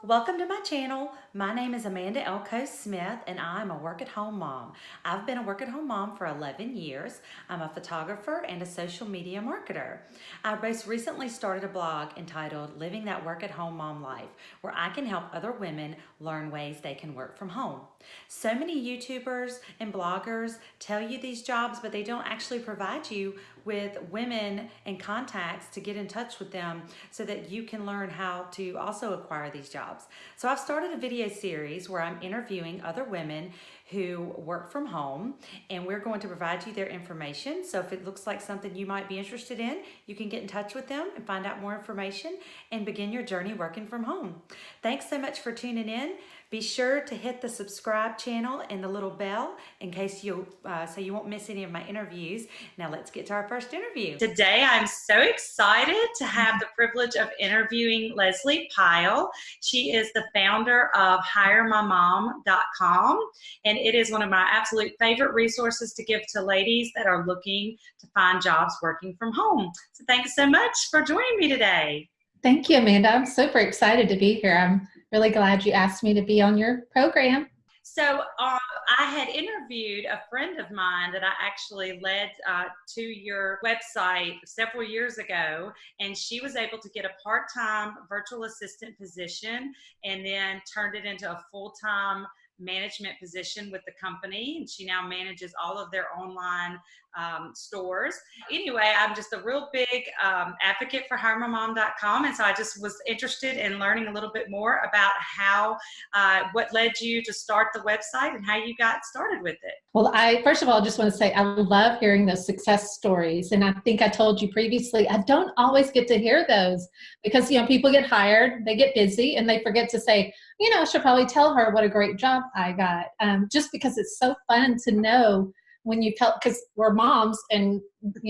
Welcome to my channel. My name is Amanda Elko Smith and I'm a work-at-home mom. I've been a work-at-home mom for 11 years. I'm a photographer and a social media marketer. I most recently started a blog entitled Living That Work-at-Home Mom Life, where I can help other women learn ways they can work from home. So many YouTubers and bloggers tell you these jobs, but they don't actually provide you with women and contacts to get in touch with them so that you can learn how to also acquire these jobs. So I've started a video series where I'm interviewing other women who work from home, and we're going to provide you their information. So if it looks like something you might be interested in, you can get in touch with them and find out more information and begin your journey working from home. Thanks so much for tuning in. Be sure to hit the subscribe channel and the little bell in case so you won't miss any of my interviews. Now let's get to our first interview. Today I'm so excited to have the privilege of interviewing Lesley Pyle. She is the founder of Hiremymom.com, and it is one of my absolute favorite resources to give to ladies that are looking to find jobs working from home. So thanks so much for joining me today. Thank you, Amanda. I'm super excited to be here. I'm really glad you asked me to be on your program. So I had interviewed a friend of mine that I actually led to your website several years ago, and she was able to get a part-time virtual assistant position and then turned it into a full-time management position with the company, and she now manages all of their online stores. Anyway, I'm just a real big advocate for hiremymom.com, and so I just was interested in learning a little bit more about how what led you to start the website and how you got started with it. Well, first of all, just want to say I love hearing those success stories, and I think I told you previously, I don't always get to hear those because people get hired, they get busy, and they forget to say, I should probably tell her what a great job I got. Just because it's so fun to know when you help, because we're moms and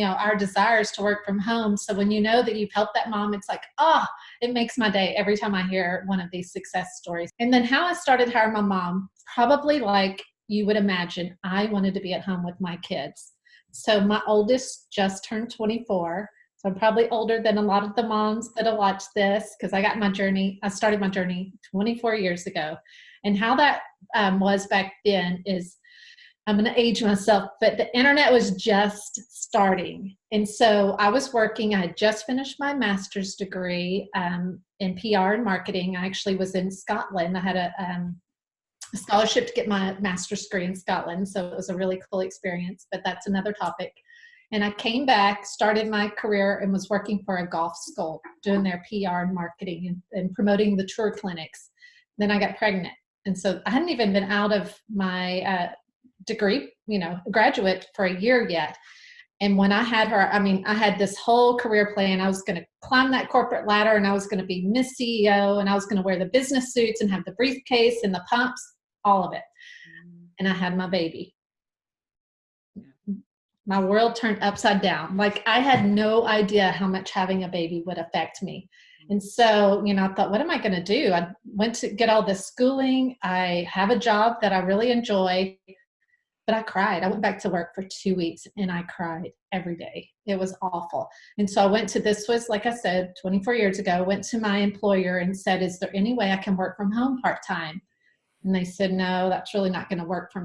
our desire is to work from home. So when you know that you've helped that mom, it's like, it makes my day every time I hear one of these success stories. And then how I started Hiremymom, probably like you would imagine, I wanted to be at home with my kids. So my oldest just turned 24. So I'm probably older than a lot of the moms that have watched this because I started my journey 24 years ago. And how that was back then is, I'm going to age myself, but the internet was just starting. And so I was working, I had just finished my master's degree in PR and marketing. I actually was in Scotland. I had a scholarship to get my master's degree in Scotland. So it was a really cool experience, but that's another topic. And I came back, started my career, and was working for a golf school, doing their PR and marketing and promoting the tour clinics. Then I got pregnant. And so I hadn't even been out of my degree, graduate for a year yet. And when I had her, I had this whole career plan. I was going to climb that corporate ladder, and I was going to be Miss CEO, and I was going to wear the business suits and have the briefcase and the pumps, all of it. And I had my baby. My world turned upside down. Like I had no idea how much having a baby would affect me. And so, I thought, what am I going to do? I went to get all this schooling. I have a job that I really enjoy, but I cried. I went back to work for 2 weeks and I cried every day. It was awful. And so I went to, this was, like I said, 24 years ago, went to my employer and said, is there any way I can work from home part-time? And they said, no, that's really not going to work for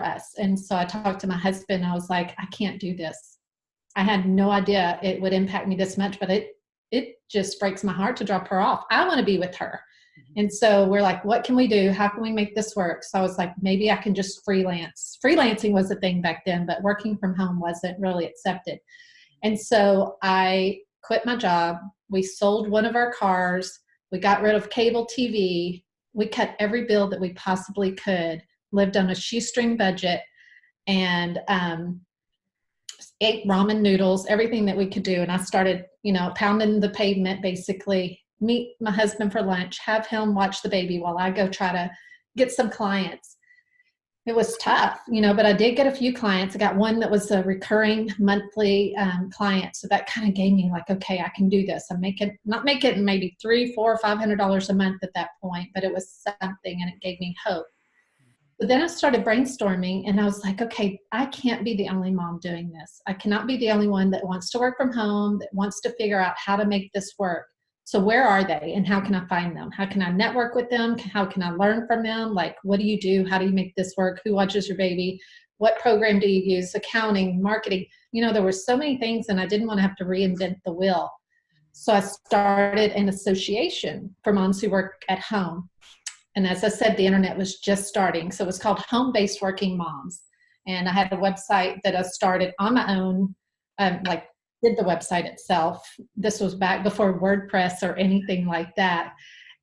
us. And so I talked to my husband. I was like, I can't do this. I had no idea it would impact me this much, but it just breaks my heart to drop her off. I want to be with her. And so we're like, what can we do? How can we make this work? So I was like, maybe I can just freelance. Freelancing was a thing back then, but working from home wasn't really accepted. And so I quit my job. We sold one of our cars. We got rid of cable TV. We cut every bill that we possibly could, lived on a shoestring budget, and ate ramen noodles, everything that we could do. And I started, pounding the pavement, basically, meet my husband for lunch, have him watch the baby while I go try to get some clients. It was tough, but I did get a few clients. I got one that was a recurring monthly client. So that kind of gave me like, okay, I can do this. Not making maybe $300, $400, $500 a month at that point, but it was something, and it gave me hope. But then I started brainstorming, and I was like, okay, I can't be the only mom doing this. I cannot be the only one that wants to work from home, that wants to figure out how to make this work. So where are they and how can I find them? How can I network with them? How can I learn from them? Like, what do you do? How do you make this work? Who watches your baby? What program do you use? Accounting, marketing. There were so many things and I didn't want to have to reinvent the wheel. So I started an association for moms who work at home. And as I said, the internet was just starting. So it was called Home-Based Working Moms. And I had a website that I started on my own, did the website itself. This was back before WordPress or anything like that.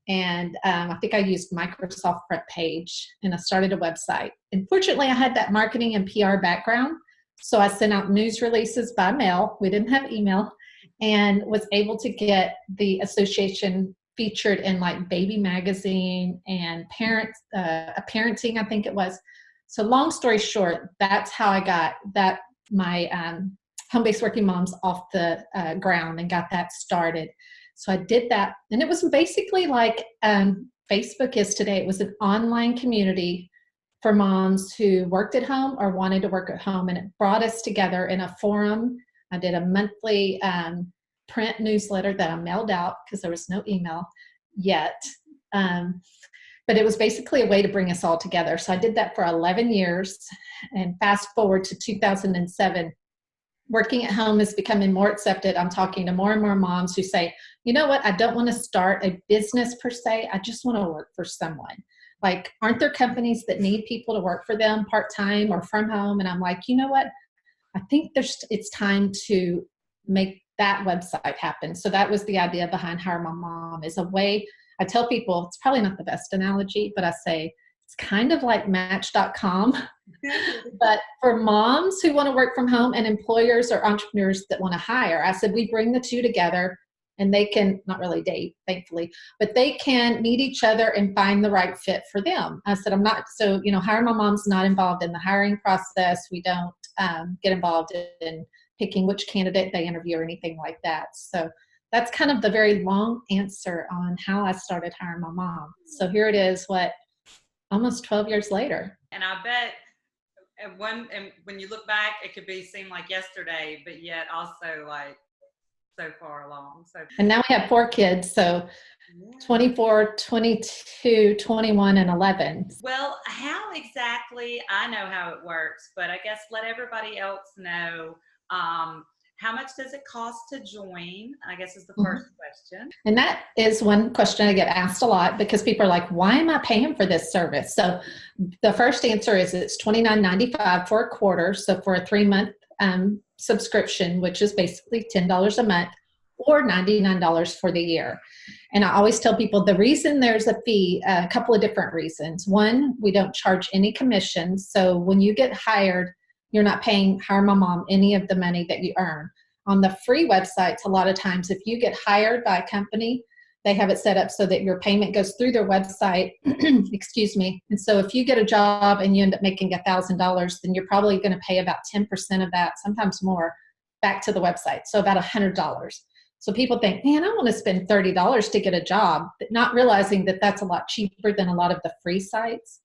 And I think I used Microsoft Front Page and I started a website. And fortunately, I had that marketing and PR background. So I sent out news releases by mail. We didn't have email, and was able to get the association featured in like Baby Magazine and Parenting, I think it was. So long story short, that's how I got my Home-Based Working Moms off the ground and got that started. So I did that, and it was basically like Facebook is today. It was an online community for moms who worked at home or wanted to work at home, and it brought us together in a forum. I did a monthly print newsletter that I mailed out because there was no email yet. But it was basically a way to bring us all together. So I did that for 11 years, and fast forward to 2007. Working at home is becoming more accepted. I'm talking to more and more moms who say, you know what, I don't want to start a business per se. I just want to work for someone. Like, aren't there companies that need people to work for them part-time or from home? And I'm like, you know what, I think it's time to make that website happen. So that was the idea behind Hiremymom, is a way. I tell people, it's probably not the best analogy, but I say it's kind of like Match.com, but for moms who want to work from home and employers or entrepreneurs that want to hire. I said, we bring the two together, and they can not really date, thankfully, but they can meet each other and find the right fit for them. I said, Hiremymom's not involved in the hiring process. We don't get involved in picking which candidate they interview or anything like that. So that's kind of the very long answer on how I started Hiremymom. So here it is, almost 12 years later. And I bet and when you look back, it could seem like yesterday, but yet also like so far along. And now we have 4 kids, so 24, 22, 21, and 11. Well, how exactly, I know how it works, but I guess let everybody else know, how much does it cost to join? I guess is the first question. And that is one question I get asked a lot, because people are like, why am I paying for this service? So the first answer is it's $29.95 for a quarter. So for a 3-month subscription, which is basically $10 a month, or $99 for the year. And I always tell people the reason there's a fee, a couple of different reasons. One, we don't charge any commissions. So when you get hired, you're not paying Hiremymom any of the money that you earn. On the free websites, a lot of times, if you get hired by a company, they have it set up so that your payment goes through their website. Excuse me. And so if you get a job and you end up making $1,000, then you're probably going to pay about 10% of that, sometimes more, back to the website. So about $100. So people think, man, I want to spend $30 to get a job, but not realizing that that's a lot cheaper than a lot of the free sites.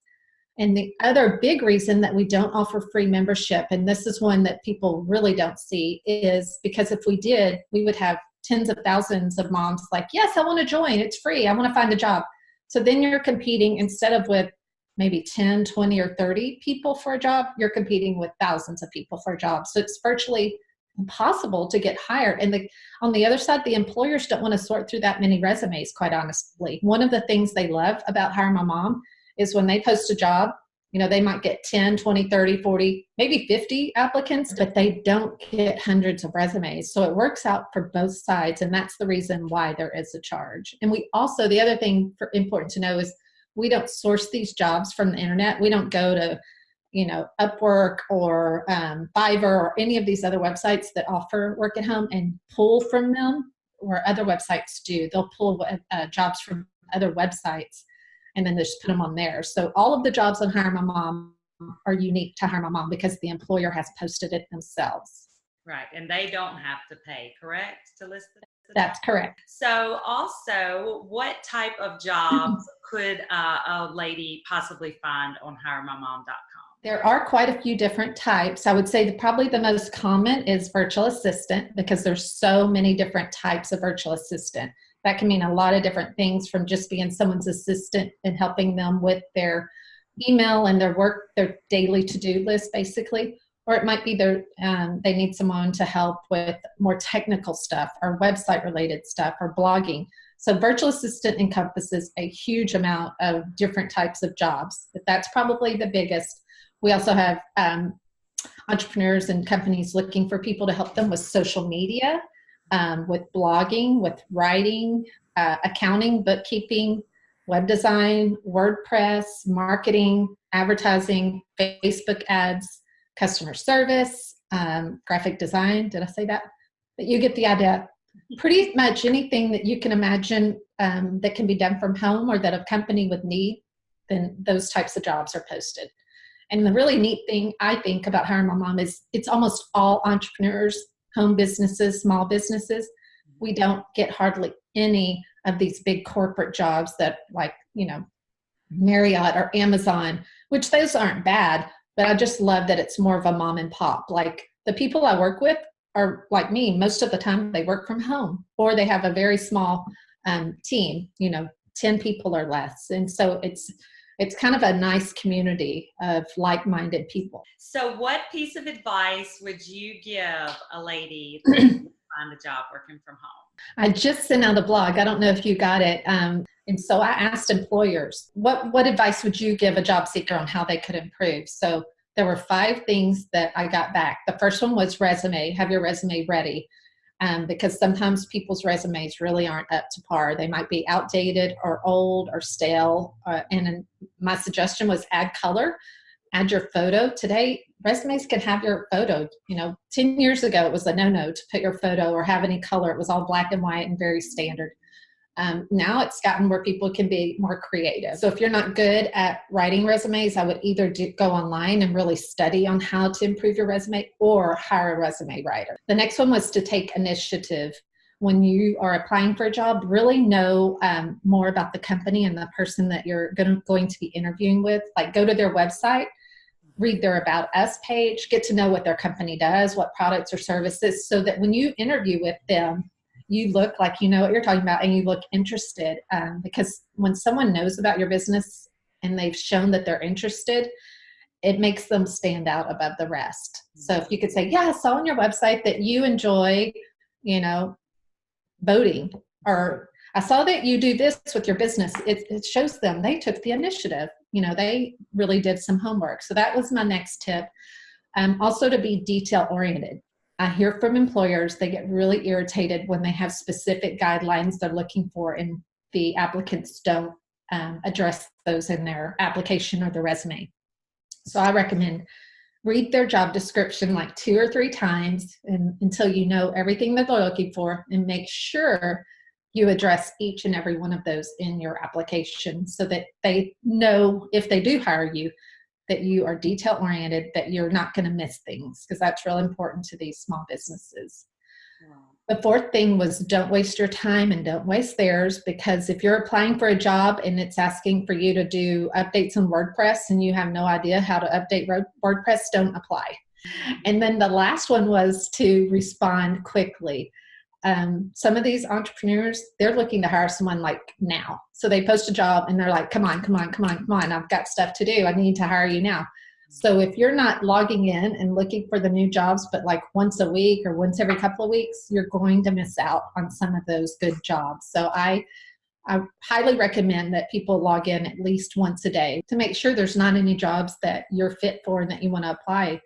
And the other big reason that we don't offer free membership, and this is one that people really don't see, is because if we did, we would have tens of thousands of moms like, yes, I want to join. It's free. I want to find a job. So then you're competing, instead of with maybe 10, 20, or 30 people for a job, you're competing with thousands of people for a job. So it's virtually impossible to get hired. And on the other side, the employers don't want to sort through that many resumes, quite honestly. One of the things they love about Hiremymom is when they post a job, they might get 10, 20, 30, 40, maybe 50 applicants, but they don't get hundreds of resumes. So it works out for both sides. And that's the reason why there is a charge. And we also, the other thing important to know is we don't source these jobs from the internet. We don't go to, Upwork or Fiverr or any of these other websites that offer work at home and pull from them, or other websites do. They'll pull jobs from other websites and then just put them on there. So all of the jobs on Hiremymom are unique to Hiremymom because the employer has posted it themselves. Right. And they don't have to pay, correct, to list the That's correct. So also, what type of jobs could a lady possibly find on hiremymom.com? There are quite a few different types. I would say that probably the most common is virtual assistant, because there's so many different types of virtual assistant. That can mean a lot of different things, from just being someone's assistant and helping them with their email and their work, their daily to-do list, basically. Or it might be they need someone to help with more technical stuff or website related stuff or blogging. So virtual assistant encompasses a huge amount of different types of jobs, but that's probably the biggest. We also have entrepreneurs and companies looking for people to help them with social media, with blogging, with writing, accounting, bookkeeping, web design, WordPress, marketing, advertising, Facebook ads, customer service, graphic design. Did I say that? But you get the idea. Pretty much anything that you can imagine that can be done from home or that a company would need, then those types of jobs are posted. And the really neat thing I think about Hiremymom is it's almost all entrepreneurs, home businesses, small businesses. We don't get hardly any of these big corporate jobs that, like, Marriott or Amazon, which those aren't bad, but I just love that it's more of a mom and pop. Like, the people I work with are like me. Most of the time they work from home, or they have a very small team, 10 people or less. And so it's kind of a nice community of like-minded people. So what piece of advice would you give a lady to find a job working from home? I just sent out a blog. I don't know if you got it. And so I asked employers, what advice would you give a job seeker on how they could improve? So there were 5 things that I got back. The first one was resume. Have your resume ready. Because sometimes people's resumes really aren't up to par. They might be outdated or old or stale. And my suggestion was add color, add your photo. Today, resumes can have your photo. 10 years ago, it was a no-no to put your photo or have any color. It was all black and white and very standard. Now it's gotten where people can be more creative. So if you're not good at writing resumes, I would either go online and really study on how to improve your resume, or hire a resume writer. The next one was to take initiative. When you are applying for a job, really know more about the company and the person that you're going to be interviewing with. Like, go to their website, read their About Us page, get to know what their company does, what products or services, so that when you interview with them, you look like you know what you're talking about and you look interested. Because when someone knows about your business and they've shown that they're interested, it makes them stand out above the rest. So if you could say, yeah, I saw on your website that you enjoy, boating, or I saw that you do this with your business. It shows them they took the initiative. They really did some homework. So that was my next tip. Also, to be detail oriented. I hear from employers, they get really irritated when they have specific guidelines they're looking for and the applicants don't address those in their application or their resume. So I recommend read their job description like 2 or 3 times until you know everything that they're looking for, and make sure you address each and every one of those in your application so that they know, if they do hire you, that you are detail oriented, that you're not going to miss things, because that's really important to these small businesses. Wow. The 4th thing was don't waste your time and don't waste theirs, because if you're applying for a job and it's asking for you to do updates on WordPress and you have no idea how to update WordPress, don't apply. And then the last one was to respond quickly. Some of these entrepreneurs, they're looking to hire someone like now. So they post a job and they're like, come on, I've got stuff to do. I need to hire you now. So if you're not logging in and looking for the new jobs, but like once a week or once every couple of weeks, you're going to miss out on some of those good jobs. So I highly recommend that people log in at least once a day to make sure there's not any jobs that you're fit for and that you want to apply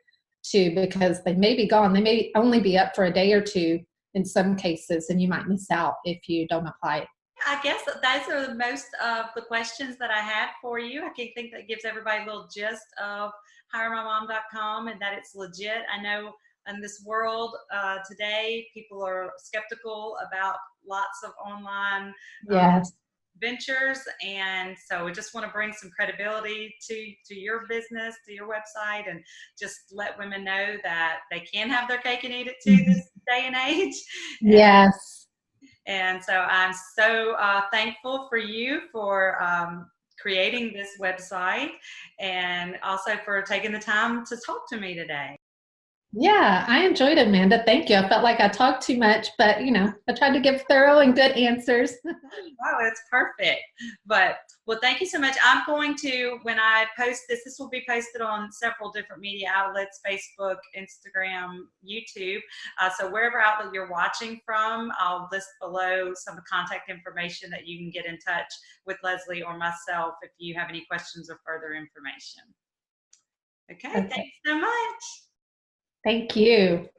to, because they may be gone. They may only be up for a day or 2 in some cases, and you might miss out if you don't apply. I guess those are most of the questions that I had for you. I think that gives everybody a little gist of hiremymom.com and that it's legit. I know in this world today, people are skeptical about lots of online ventures, and so we just want to bring some credibility to your business, to your website, and just let women know that they can have their cake and eat it too this day and age. Yes. And so I'm so thankful for you for creating this website, and also for taking the time to talk to me today. Yeah, I enjoyed it, Amanda. Thank you. I felt like I talked too much, but I tried to give thorough and good answers. Wow, that's perfect. But well, thank you so much. I'm going to, when I post this, this will be posted on several different media outlets: Facebook, Instagram, YouTube. So wherever outlet you're watching from, I'll list below some contact information that you can get in touch with Lesley or myself if you have any questions or further information. Okay, Okay. thanks so much. Thank you.